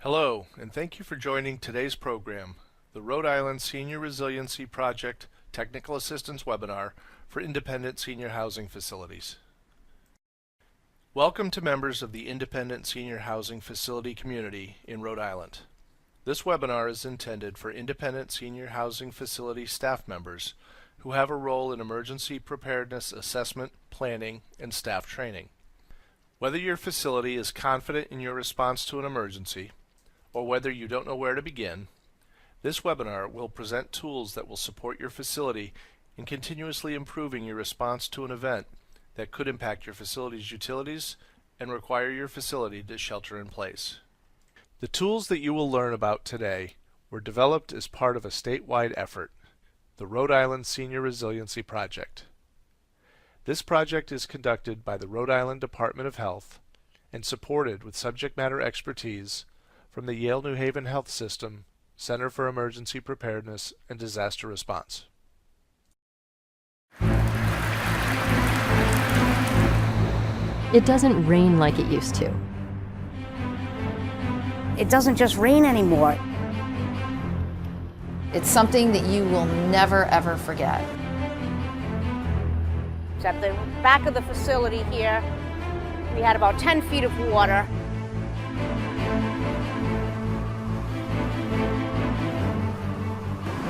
Hello, and thank you for joining today's program, the Rhode Island Senior Resiliency Project Technical Assistance Webinar for Independent Senior Housing Facilities. Welcome to members of the Independent Senior Housing Facility community in Rhode Island. This webinar is intended for independent senior housing facility staff members who have a role in emergency preparedness assessment, planning, and staff training. Whether your facility is confident in your response to an emergency, or whether you don't know where to begin, this webinar will present tools that will support your facility in continuously improving your response to an event that could impact your facility's utilities and require your facility to shelter in place. The tools that you will learn about today were developed as part of a statewide effort, the Rhode Island Senior Resiliency Project. This project is conducted by the Rhode Island Department of Health and supported with subject matter expertise from the Yale New Haven Health System Center for Emergency Preparedness and Disaster Response. It doesn't rain like it used to. It doesn't just rain anymore. It's something that you will never ever forget. At the back of the facility here, we had about 10 feet of water.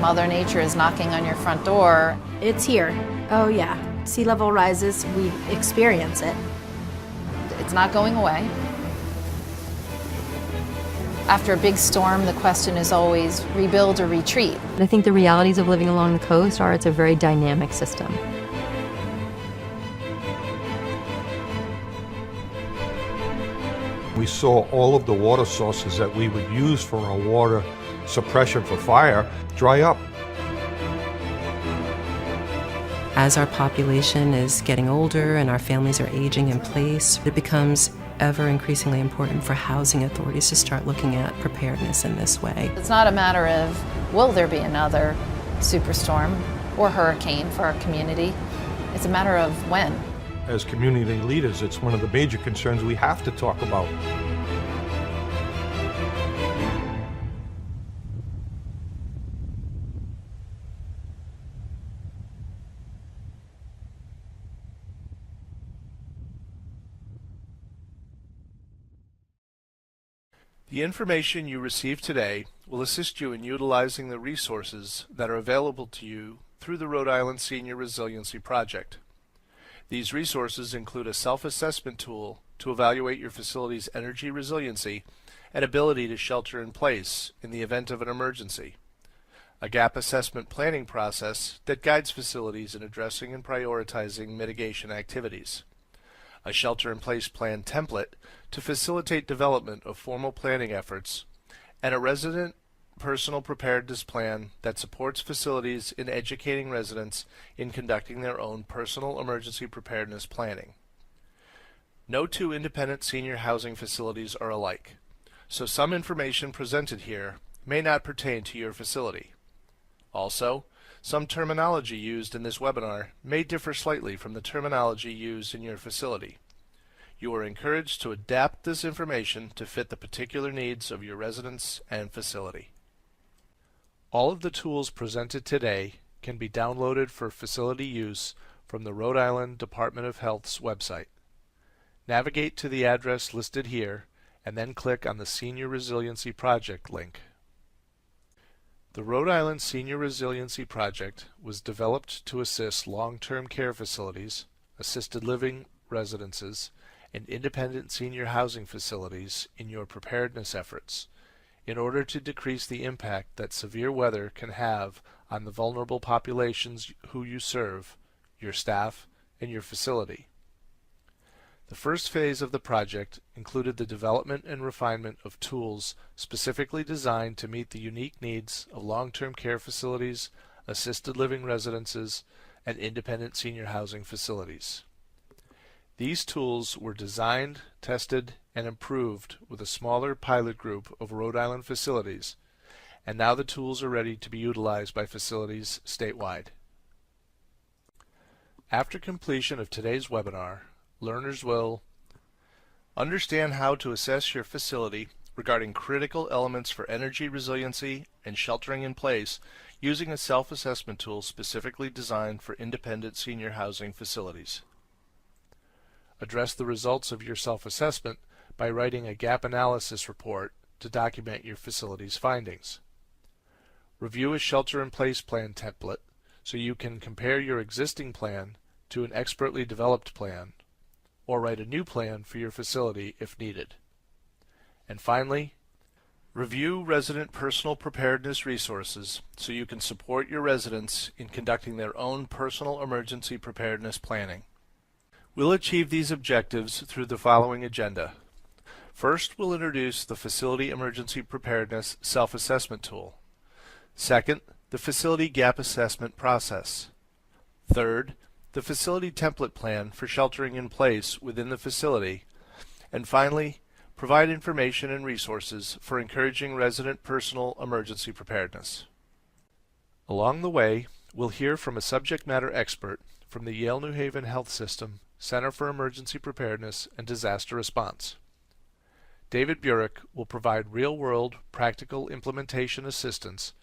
Mother Nature is knocking on your front door. It's here. Oh yeah. Sea level rises, we experience it. It's not going away. After a big storm, the question is always rebuild or retreat. I think the realities of living along the coast are it's a very dynamic system. We saw all of the water sources that we would use for our water suppression for fire dry up. As our population is getting older and our families are aging in place, it becomes ever increasingly important for housing authorities to start looking at preparedness in this way. It's not a matter of will there be another superstorm or hurricane for our community. It's a matter of when. As community leaders, it's one of the major concerns we have to talk about. The information you receive today will assist you in utilizing the resources that are available to you through the Rhode Island Senior Resiliency Project. These resources include a self-assessment tool to evaluate your facility's energy resiliency and ability to shelter in place in the event of an emergency, a gap assessment planning process that guides facilities in addressing and prioritizing mitigation activities, a shelter-in-place plan template to facilitate development of formal planning efforts, and a resident personal preparedness plan that supports facilities in educating residents in conducting their own personal emergency preparedness planning. No two independent senior housing facilities are alike, so some information presented here may not pertain to your facility. Also, some terminology used in this webinar may differ slightly from the terminology used in your facility. You are encouraged to adapt this information to fit the particular needs of your residents and facility. All of the tools presented today can be downloaded for facility use from the Rhode Island Department of Health's website. Navigate to the address listed here and then click on the Senior Resiliency Project link. The Rhode Island Senior Resiliency Project was developed to assist long-term care facilities, assisted living residences, and independent senior housing facilities in your preparedness efforts in order to decrease the impact that severe weather can have on the vulnerable populations who you serve, your staff, and your facility. The first phase of the project included the development and refinement of tools specifically designed to meet the unique needs of long-term care facilities, assisted living residences, and independent senior housing facilities. These tools were designed, tested, and improved with a smaller pilot group of Rhode Island facilities, and now the tools are ready to be utilized by facilities statewide. After completion of today's webinar, learners will understand how to assess your facility regarding critical elements for energy resiliency and sheltering in place using a self-assessment tool specifically designed for independent senior housing facilities. Address the results of your self-assessment by writing a gap analysis report to document your facility's findings. Review a shelter-in-place plan template so you can compare your existing plan to an expertly developed plan, or write a new plan for your facility if needed. And finally, review resident personal preparedness resources so you can support your residents in conducting their own personal emergency preparedness planning. We'll achieve these objectives through the following agenda. First, we'll introduce the Facility Emergency Preparedness Self-Assessment Tool. Second, the Facility Gap Assessment Process. Third, the Facility Template Plan for sheltering in place within the facility. And finally, provide information and resources for encouraging resident personal emergency preparedness. Along the way, we'll hear from a subject matter expert from the Yale New Haven Health System Center for Emergency Preparedness and Disaster Response. David Burek will provide real-world practical implementation assistance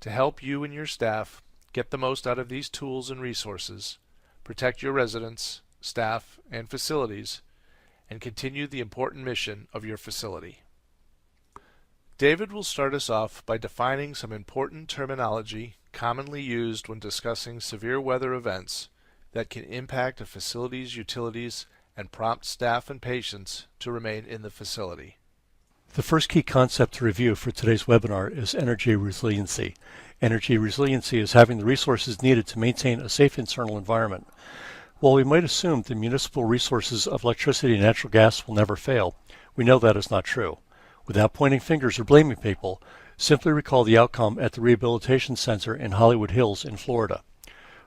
to help you and your staff get the most out of these tools and resources, protect your residents, staff, and facilities, and continue the important mission of your facility. David will start us off by defining some important terminology commonly used when discussing severe weather events that can impact a facility's utilities and prompt staff and patients to remain in the facility. The first key concept to review for today's webinar is energy resiliency. Energy resiliency is having the resources needed to maintain a safe internal environment. While we might assume the municipal resources of electricity and natural gas will never fail, we know that is not true. Without pointing fingers or blaming people, simply recall the outcome at the Rehabilitation Center in Hollywood Hills in Florida.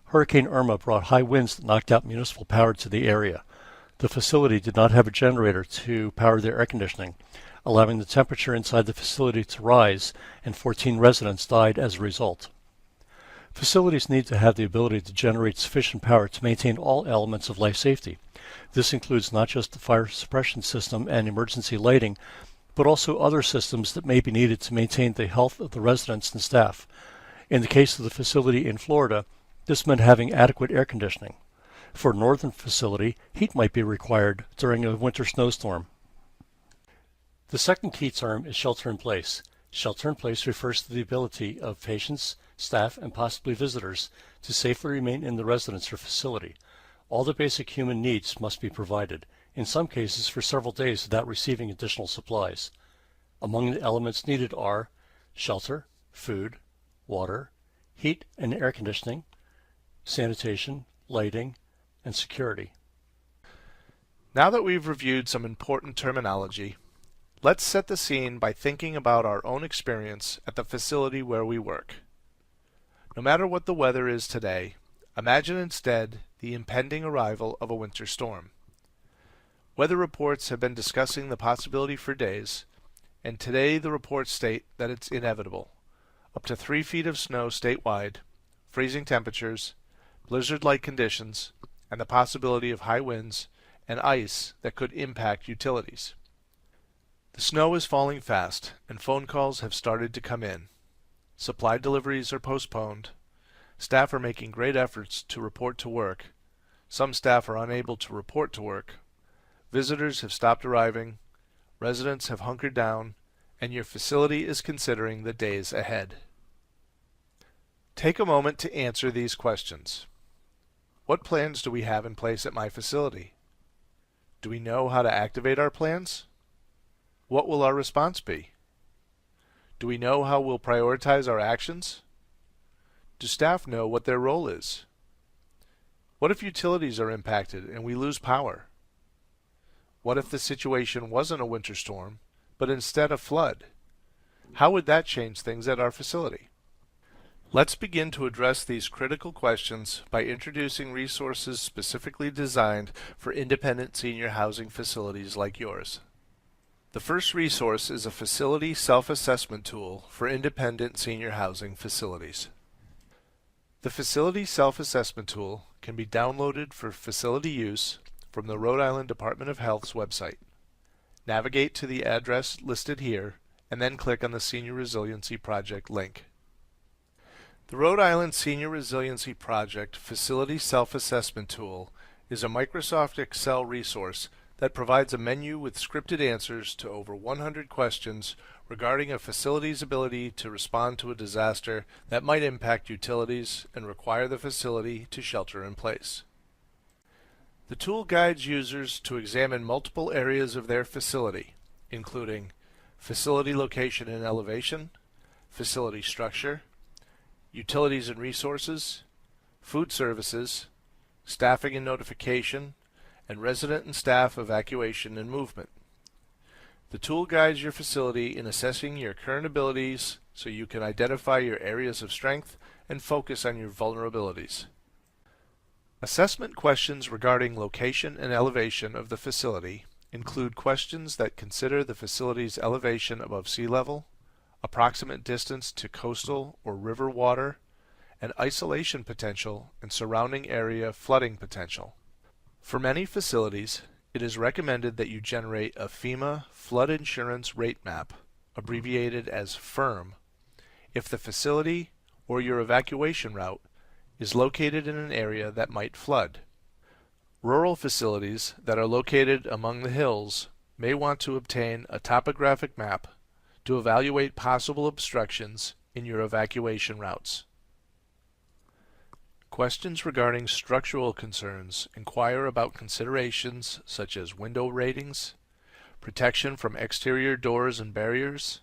Hurricane Irma brought high winds that knocked out municipal power to the area. The facility did not have a generator to power their air conditioning, allowing the temperature inside the facility to rise, and 14 residents died as a result. Facilities need to have the ability to generate sufficient power to maintain all elements of life safety. This includes not just the fire suppression system and emergency lighting, but also other systems that may be needed to maintain the health of the residents and staff. In the case of the facility in Florida, this meant having adequate air conditioning. For a northern facility, heat might be required during a winter snowstorm. The second key term is shelter in place. Shelter in place refers to the ability of patients, staff, and possibly visitors to safely remain in the residence or facility. All the basic human needs must be provided, in some cases for several days without receiving additional supplies. Among the elements needed are shelter, food, water, heat and air conditioning, sanitation, lighting, and security. Now that we've reviewed some important terminology, let's set the scene by thinking about our own experience at the facility where we work. No matter what the weather is today, imagine instead the impending arrival of a winter storm. Weather reports have been discussing the possibility for days, and today the reports state that it's inevitable. Up to 3 feet of snow statewide, freezing temperatures, blizzard-like conditions, and the possibility of high winds and ice that could impact utilities. The snow is falling fast, and phone calls have started to come in. Supply deliveries are postponed. Staff are making great efforts to report to work. Some staff are unable to report to work. Visitors have stopped arriving. Residents have hunkered down, and your facility is considering the days ahead. Take a moment to answer these questions. What plans do we have in place at my facility? Do we know how to activate our plans? What will our response be? Do we know how we'll prioritize our actions? Do staff know what their role is? What if utilities are impacted and we lose power? What if the situation wasn't a winter storm, but instead a flood? How would that change things at our facility? Let's begin to address these critical questions by introducing resources specifically designed for independent senior housing facilities like yours. The first resource is a facility self-assessment tool for independent senior housing facilities. The facility self-assessment tool can be downloaded for facility use from the Rhode Island Department of Health's website. Navigate to the address listed here, and then click on the Senior Resiliency Project link. The Rhode Island Senior Resiliency Project Facility Self-Assessment Tool is a Microsoft Excel resource that provides a menu with scripted answers to over 100 questions regarding a facility's ability to respond to a disaster that might impact utilities and require the facility to shelter in place. The tool guides users to examine multiple areas of their facility, including facility location and elevation, facility structure, utilities and resources, food services, staffing and notification, and resident and staff evacuation and movement. The tool guides your facility in assessing your current abilities so you can identify your areas of strength and focus on your vulnerabilities. Assessment questions regarding location and elevation of the facility include questions that consider the facility's elevation above sea level, approximate distance to coastal or river water, and isolation potential and surrounding area flooding potential. For many facilities, it is recommended that you generate a FEMA Flood Insurance Rate Map, abbreviated as FIRM, if the facility or your evacuation route is located in an area that might flood. Rural facilities that are located among the hills may want to obtain a topographic map to evaluate possible obstructions in your evacuation routes. Questions regarding structural concerns inquire about considerations such as window ratings, protection from exterior doors and barriers,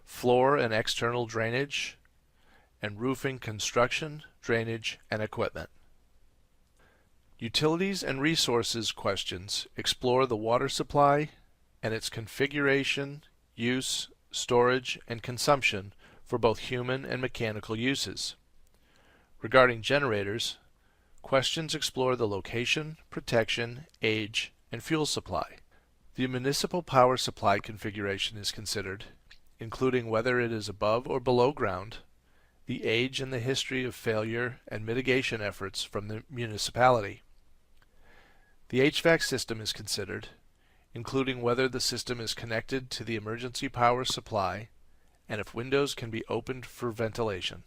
floor and external drainage, and roofing construction, drainage, and equipment. Utilities and resources questions explore the water supply and its configuration, use, storage, and consumption for both human and mechanical uses. Regarding generators, questions explore the location, protection, age, and fuel supply. The municipal power supply configuration is considered, including whether it is above or below ground, the age and the history of failure and mitigation efforts from the municipality. The HVAC system is considered, including whether the system is connected to the emergency power supply and if windows can be opened for ventilation.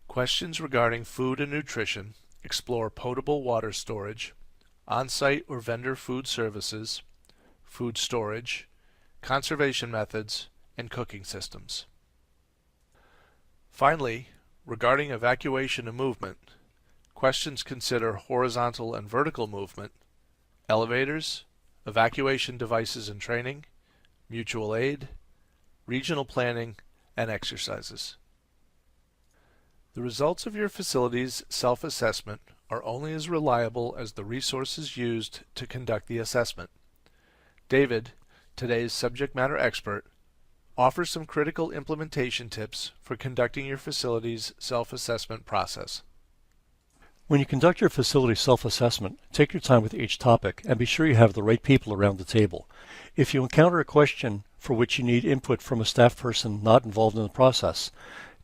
Questions regarding food and nutrition explore potable water storage, on-site or vendor food services, food storage, conservation methods, and cooking systems. Finally, regarding evacuation and movement, questions consider horizontal and vertical movement, elevators, evacuation devices and training, mutual aid, regional planning, and exercises. The results of your facility's self-assessment are only as reliable as the resources used to conduct the assessment. David, today's subject matter expert, offers some critical implementation tips for conducting your facility's self-assessment process. When you conduct your facility self-assessment, take your time with each topic and be sure you have the right people around the table. If you encounter a question for which you need input from a staff person not involved in the process,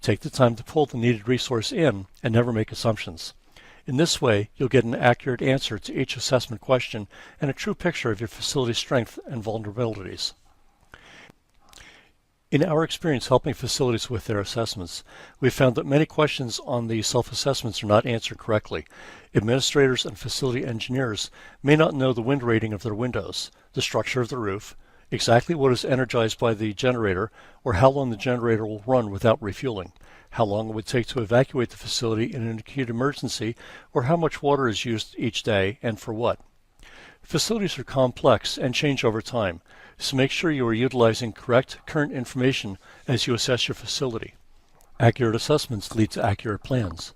take the time to pull the needed resource in and never make assumptions. In this way, you'll get an accurate answer to each assessment question and a true picture of your facility's strengths and vulnerabilities. In our experience helping facilities with their assessments, we've found that many questions on the self-assessments are not answered correctly. Administrators and facility engineers may not know the wind rating of their windows, the structure of the roof, exactly what is energized by the generator, or how long the generator will run without refueling, how long it would take to evacuate the facility in an acute emergency, or how much water is used each day and for what. Facilities are complex and change over time, so make sure you are utilizing correct current information as you assess your facility. Accurate assessments lead to accurate plans.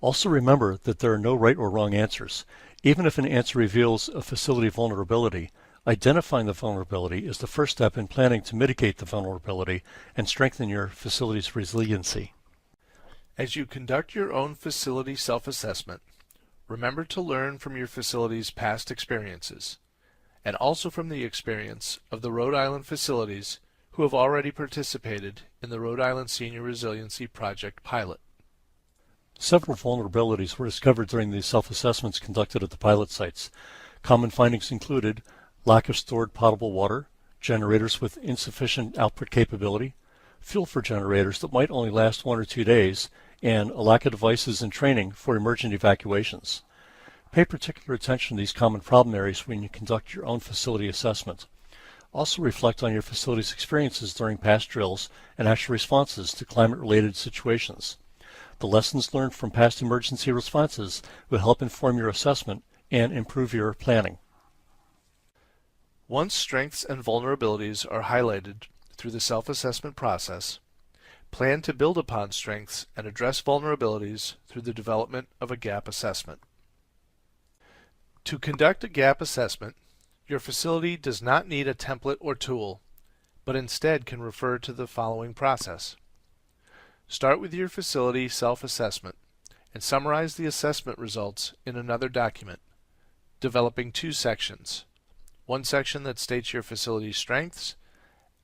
Also remember that there are no right or wrong answers. Even if an answer reveals a facility vulnerability, identifying the vulnerability is the first step in planning to mitigate the vulnerability and strengthen your facility's resiliency. As you conduct your own facility self-assessment, remember to learn from your facility's past experiences, and also from the experience of the Rhode Island facilities who have already participated in the Rhode Island Senior Resiliency Project pilot. Several vulnerabilities were discovered during the self-assessments conducted at the pilot sites. Common findings included lack of stored potable water, generators with insufficient output capability, fuel for generators that might only last 1 or 2 days, and a lack of devices and training for emergent evacuations. Pay particular attention to these common problem areas when you conduct your own facility assessment. Also reflect on your facility's experiences during past drills and actual responses to climate-related situations. The lessons learned from past emergency responses will help inform your assessment and improve your planning. Once strengths and vulnerabilities are highlighted through the self-assessment process, plan to build upon strengths and address vulnerabilities through the development of a gap assessment. To conduct a gap assessment, your facility does not need a template or tool, but instead can refer to the following process. Start with your facility self-assessment and summarize the assessment results in another document, developing 2 sections. One section that states your facility's strengths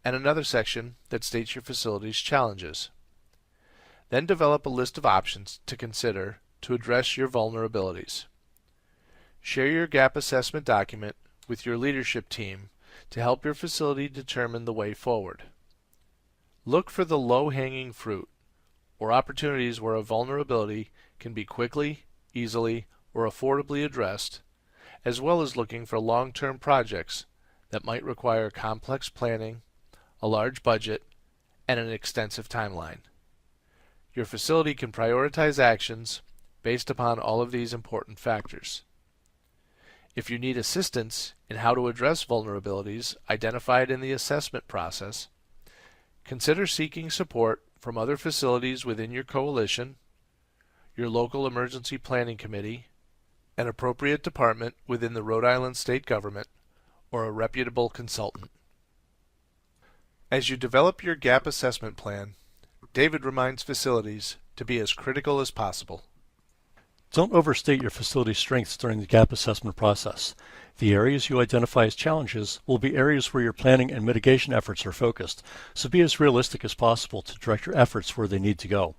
and another section that states your facility's challenges. Then develop a list of options to consider to address your vulnerabilities. Share your gap assessment document with your leadership team to help your facility determine the way forward. Look for the low-hanging fruit, or opportunities where a vulnerability can be quickly, easily, or affordably addressed, as well as looking for long-term projects that might require complex planning, a large budget, and an extensive timeline. Your facility can prioritize actions based upon all of these important factors. If you need assistance in how to address vulnerabilities identified in the assessment process, consider seeking support from other facilities within your coalition, your local emergency planning committee, an appropriate department within the Rhode Island state government, or a reputable consultant. As you develop your gap assessment plan, David reminds facilities to be as critical as possible. Don't overstate your facility's strengths during the gap assessment process. The areas you identify as challenges will be areas where your planning and mitigation efforts are focused, so be as realistic as possible to direct your efforts where they need to go.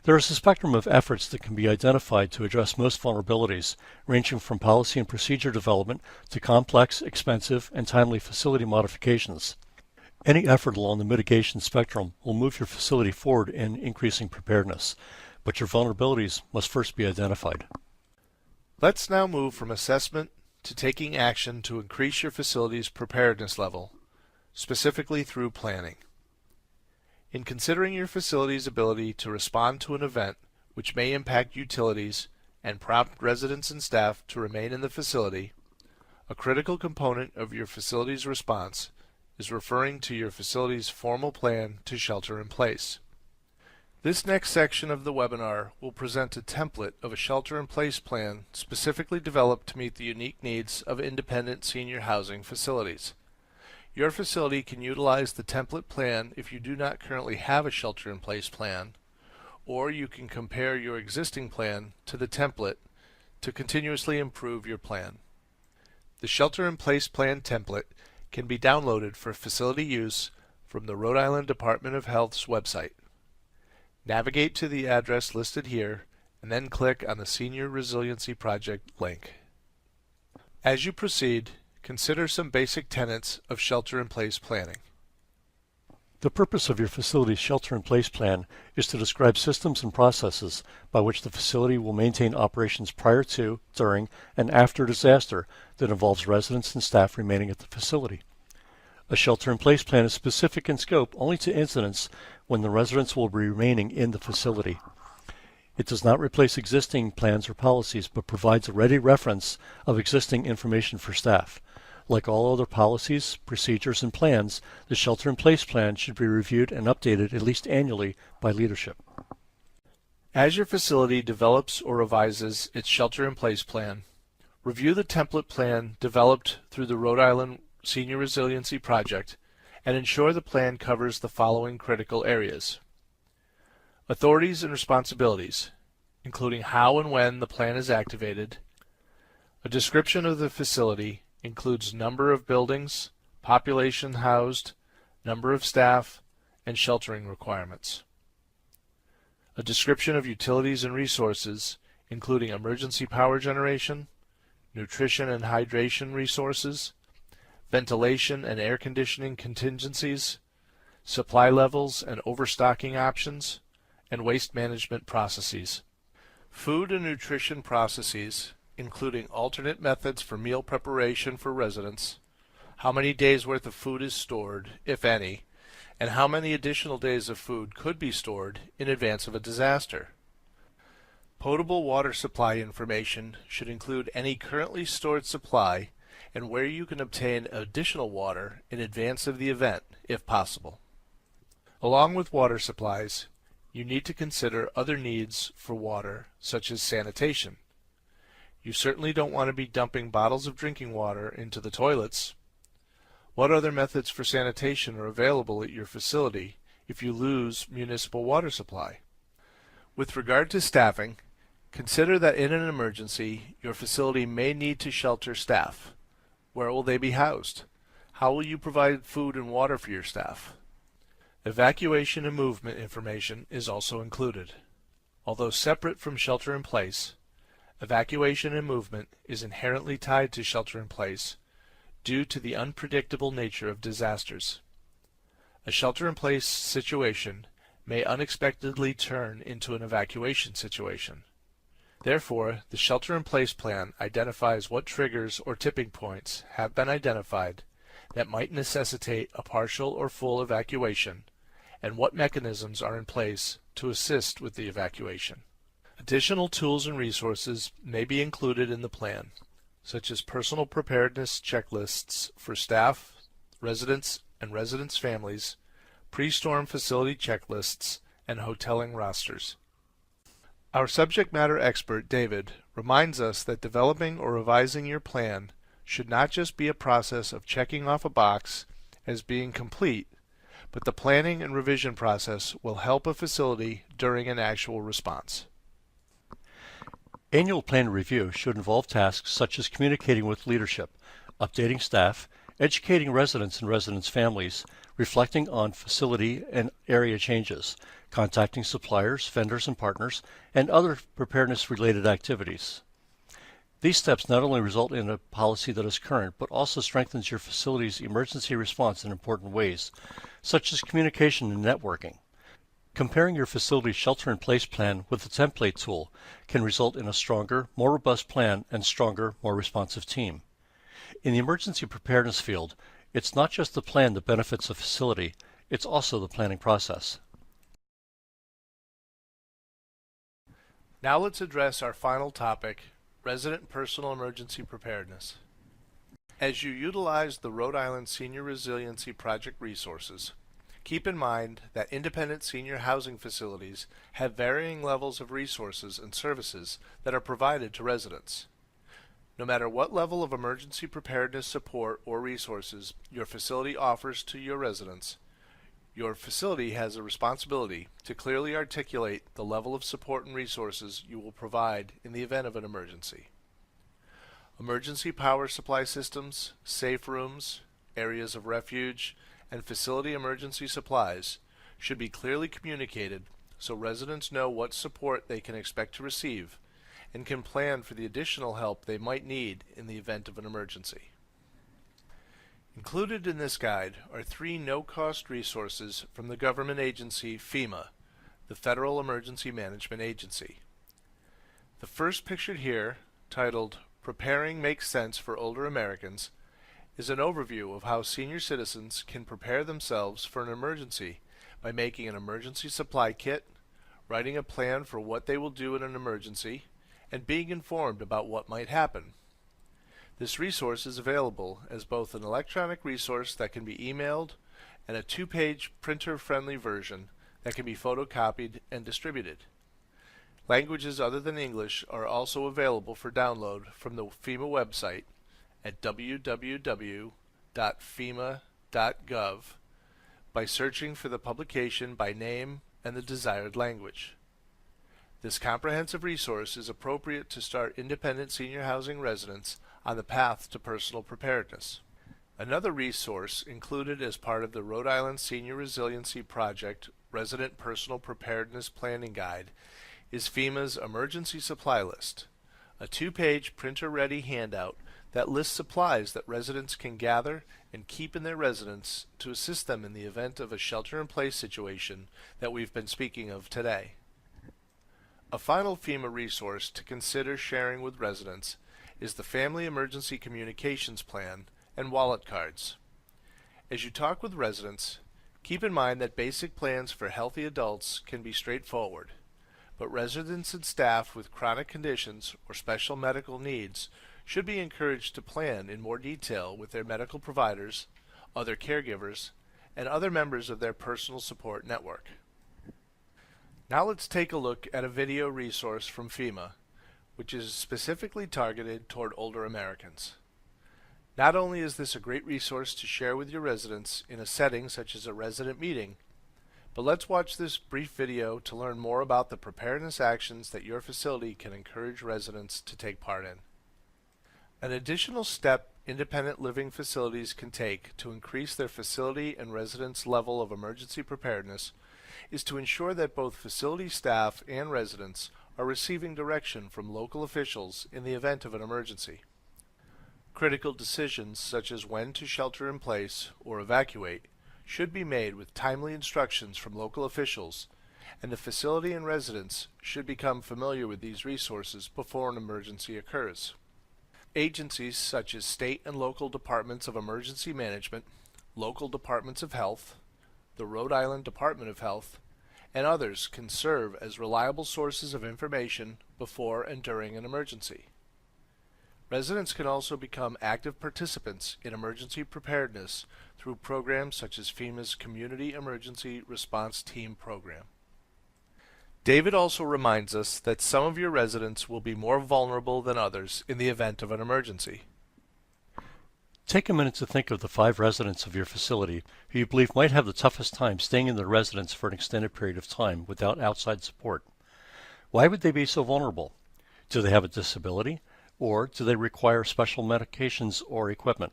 There is a spectrum of efforts that can be identified to address most vulnerabilities, ranging from policy and procedure development to complex, expensive, and timely facility modifications. Any effort along the mitigation spectrum will move your facility forward in increasing preparedness, but your vulnerabilities must first be identified. Let's now move from assessment to taking action to increase your facility's preparedness level, specifically through planning. In considering your facility's ability to respond to an event which may impact utilities and prompt residents and staff to remain in the facility, a critical component of your facility's response is referring to your facility's formal plan to shelter in place. This next section of the webinar will present a template of a shelter-in-place plan specifically developed to meet the unique needs of independent senior housing facilities. Your facility can utilize the template plan if you do not currently have a shelter-in-place plan, or you can compare your existing plan to the template to continuously improve your plan. The shelter-in-place plan template can be downloaded for facility use from the Rhode Island Department of Health's website. Navigate to the address listed here and then click on the Senior Resiliency Project link. As you proceed, consider some basic tenets of shelter-in-place planning. The purpose of your facility's shelter-in-place plan is to describe systems and processes by which the facility will maintain operations prior to, during, and after disaster that involves residents and staff remaining at the facility. A shelter-in-place plan is specific in scope only to incidents when the residents will be remaining in the facility. It does not replace existing plans or policies, but provides a ready reference of existing information for staff. Like all other policies, procedures, and plans, the shelter-in-place plan should be reviewed and updated at least annually by leadership. As your facility develops or revises its shelter-in-place plan, review the template plan developed through the Rhode Island Senior Resiliency Project and ensure the plan covers the following critical areas. Authorities and responsibilities, including how and when the plan is activated. A description of the facility includes number of buildings, population housed, number of staff, and sheltering requirements. A description of utilities and resources, including emergency power generation, nutrition and hydration resources, ventilation and air conditioning contingencies, supply levels and overstocking options, and waste management processes. Food and nutrition processes, including alternate methods for meal preparation for residents, how many days' worth of food is stored, if any, and how many additional days of food could be stored in advance of a disaster. Potable water supply information should include any currently stored supply and where you can obtain additional water in advance of the event, if possible. Along with water supplies, you need to consider other needs for water, such as sanitation. You certainly don't want to be dumping bottles of drinking water into the toilets. What other methods for sanitation are available at your facility if you lose municipal water supply? With regard to staffing, consider that in an emergency, your facility may need to shelter staff. Where will they be housed? How will you provide food and water for your staff? Evacuation and movement information is also included. Although separate from shelter in place, evacuation and movement is inherently tied to shelter in place due to the unpredictable nature of disasters. A shelter-in-place situation may unexpectedly turn into an evacuation situation. Therefore, the shelter-in-place plan identifies what triggers or tipping points have been identified that might necessitate a partial or full evacuation, and what mechanisms are in place to assist with the evacuation. Additional tools and resources may be included in the plan, such as personal preparedness checklists for staff, residents, and residents' families, pre-storm facility checklists, and hoteling rosters. Our subject matter expert, David, reminds us that developing or revising your plan should not just be a process of checking off a box as being complete, but the planning and revision process will help a facility during an actual response. Annual plan review should involve tasks such as communicating with leadership, updating staff, educating residents and residents' families, reflecting on facility and area changes, contacting suppliers, vendors, and partners, and other preparedness-related activities. These steps not only result in a policy that is current, but also strengthens your facility's emergency response in important ways, such as communication and networking. Comparing your facility's shelter-in-place plan with the template tool can result in a stronger, more robust plan and stronger, more responsive team. In the emergency preparedness field, it's not just the plan that benefits a facility, it's also the planning process. Now let's address our final topic, resident personal emergency preparedness. As you utilize the Rhode Island Senior Resiliency Project resources, keep in mind that independent senior housing facilities have varying levels of resources and services that are provided to residents. No matter what level of emergency preparedness support or resources your facility offers to your residents, your facility has a responsibility to clearly articulate the level of support and resources you will provide in the event of an emergency. Emergency power supply systems, safe rooms, areas of refuge, and facility emergency supplies should be clearly communicated so residents know what support they can expect to receive and can plan for the additional help they might need in the event of an emergency. Included in this guide are 3 no-cost resources from the government agency FEMA, the Federal Emergency Management Agency. The first pictured here, titled Preparing Makes Sense for Older Americans, is an overview of how senior citizens can prepare themselves for an emergency by making an emergency supply kit, writing a plan for what they will do in an emergency, and being informed about what might happen. This resource is available as both an electronic resource that can be emailed and a 2-page printer-friendly version that can be photocopied and distributed. Languages other than English are also available for download from the FEMA website at www.fema.gov by searching for the publication by name and the desired language. This comprehensive resource is appropriate to start independent senior housing residents on the path to personal preparedness. Another resource included as part of the Rhode Island Senior Resiliency Project Resident Personal Preparedness Planning Guide is FEMA's Emergency Supply List, a 2-page printer-ready handout that lists supplies that residents can gather and keep in their residence to assist them in the event of a shelter-in-place situation that we've been speaking of today. A final FEMA resource to consider sharing with residents is the Family Emergency Communications Plan and wallet cards. As you talk with residents, keep in mind that basic plans for healthy adults can be straightforward, but residents and staff with chronic conditions or special medical needs should be encouraged to plan in more detail with their medical providers, other caregivers, and other members of their personal support network. Now let's take a look at a video resource from FEMA, which is specifically targeted toward older Americans. Not only is this a great resource to share with your residents in a setting such as a resident meeting, but let's watch this brief video to learn more about the preparedness actions that your facility can encourage residents to take part in. An additional step independent living facilities can take to increase their facility and residents' level of emergency preparedness is to ensure that both facility staff and residents are receiving direction from local officials in the event of an emergency. Critical decisions such as when to shelter in place or evacuate should be made with timely instructions from local officials, and the facility and residents should become familiar with these resources before an emergency occurs. Agencies such as state and local departments of emergency management, local departments of health, the Rhode Island Department of Health, and others can serve as reliable sources of information before and during an emergency. Residents can also become active participants in emergency preparedness through programs such as FEMA's Community Emergency Response Team program. David also reminds us that some of your residents will be more vulnerable than others in the event of an emergency. Take a minute to think of the 5 residents of your facility who you believe might have the toughest time staying in their residence for an extended period of time without outside support. Why would they be so vulnerable? Do they have a disability? Or do they require special medications or equipment?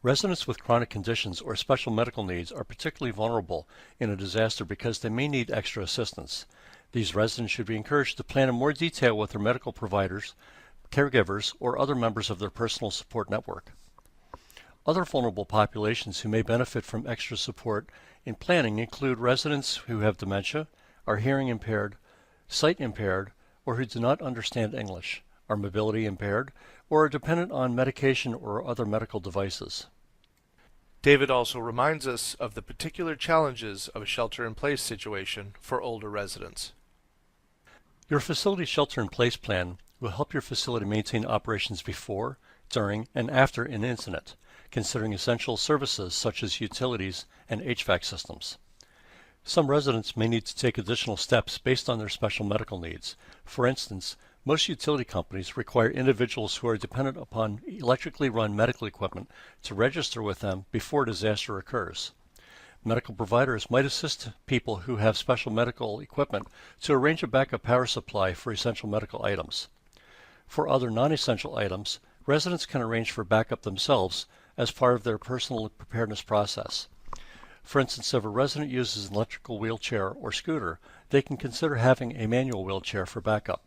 Residents with chronic conditions or special medical needs are particularly vulnerable in a disaster because they may need extra assistance. These residents should be encouraged to plan in more detail with their medical providers, caregivers, or other members of their personal support network. Other vulnerable populations who may benefit from extra support in planning include residents who have dementia, are hearing impaired, sight impaired, or who do not understand English, are mobility impaired, or are dependent on medication or other medical devices. David also reminds us of the particular challenges of a shelter-in-place situation for older residents. Your facility shelter-in-place plan will help your facility maintain operations before, during, and after an incident, considering essential services such as utilities and HVAC systems. Some residents may need to take additional steps based on their special medical needs. For instance, most utility companies require individuals who are dependent upon electrically run medical equipment to register with them before a disaster occurs. Medical providers might assist people who have special medical equipment to arrange a backup power supply for essential medical items. For other non-essential items, residents can arrange for backup themselves as part of their personal preparedness process. For instance, if a resident uses an electrical wheelchair or scooter, they can consider having a manual wheelchair for backup.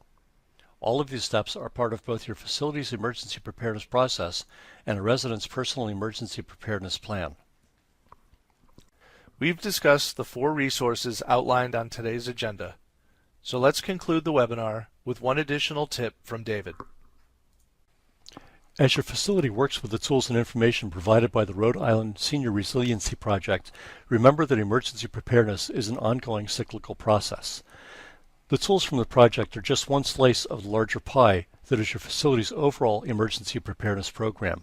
All of these steps are part of both your facility's emergency preparedness process and a resident's personal emergency preparedness plan. We've discussed the 4 resources outlined on today's agenda, so let's conclude the webinar with one additional tip from David. As your facility works with the tools and information provided by the Rhode Island Senior Resiliency Project, remember that emergency preparedness is an ongoing cyclical process. The tools from the project are just one slice of the larger pie that is your facility's overall emergency preparedness program.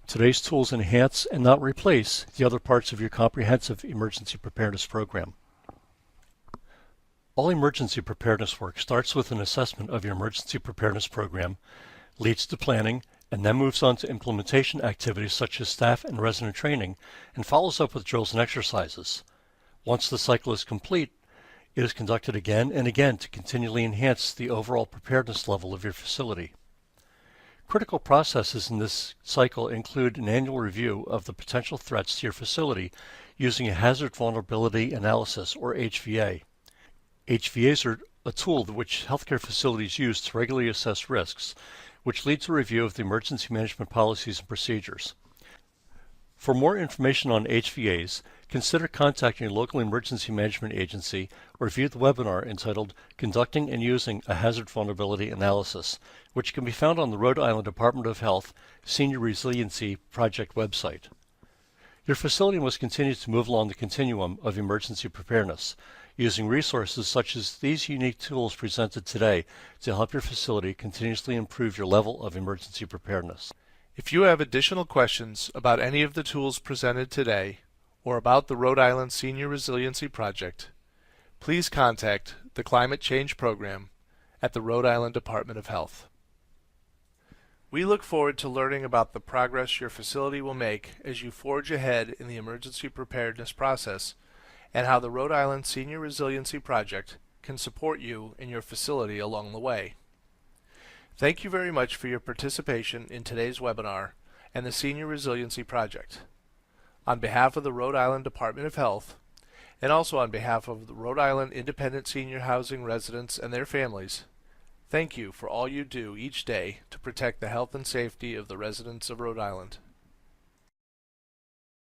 Today's tools enhance and not replace the other parts of your comprehensive emergency preparedness program. All emergency preparedness work starts with an assessment of your emergency preparedness program, leads to planning, and then moves on to implementation activities such as staff and resident training, and follows up with drills and exercises. Once the cycle is complete, it is conducted again and again to continually enhance the overall preparedness level of your facility. Critical processes in this cycle include an annual review of the potential threats to your facility using a Hazard Vulnerability Analysis, or HVA. HVAs are a tool which healthcare facilities use to regularly assess risks, which leads to a review of the emergency management policies and procedures. For more information on HVAs, consider contacting your local emergency management agency or view the webinar entitled Conducting and Using a Hazard Vulnerability Analysis, which can be found on the Rhode Island Department of Health Senior Resiliency Project website. Your facility must continue to move along the continuum of emergency preparedness, using resources such as these unique tools presented today to help your facility continuously improve your level of emergency preparedness. If you have additional questions about any of the tools presented today or about the Rhode Island Senior Resiliency Project, please contact the Climate Change Program at the Rhode Island Department of Health. We look forward to learning about the progress your facility will make as you forge ahead in the emergency preparedness process and how the Rhode Island Senior Resiliency Project can support you and your facility along the way. Thank you very much for your participation in today's webinar and the Senior Resiliency Project. On behalf of the Rhode Island Department of Health, and also on behalf of the Rhode Island Independent Senior Housing residents and their families, thank you for all you do each day to protect the health and safety of the residents of Rhode Island.